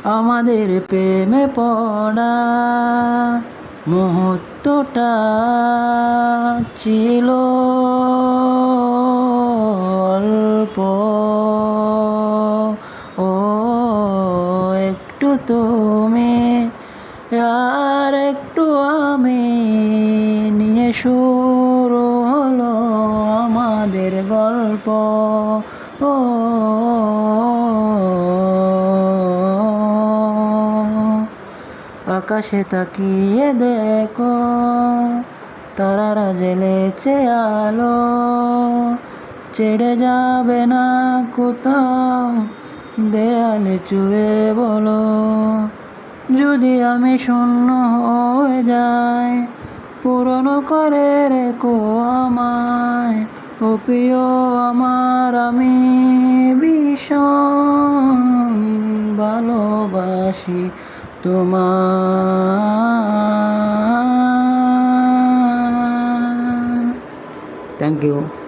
আমাদের প্রেমে পড়া মুহূর্তটা ছিল অল্প। ও একটু তুমি আর একটু আমি নিয়ে শুরু হলো আমাদের গল্প। ও আকাশে তাকিয়ে দেখো, তারারা জ্বেলেছে আলো, ছেড়ে যাবে না কোথাও, দেয়ালে চুয়ে বলো। যদি আমি শূন্য হয়ে যাই, পুরনো করে রেখো আমায়। ও প্রিয় আমার, আমি ভীষণ ভালোবাসি তোমায়। Thank you.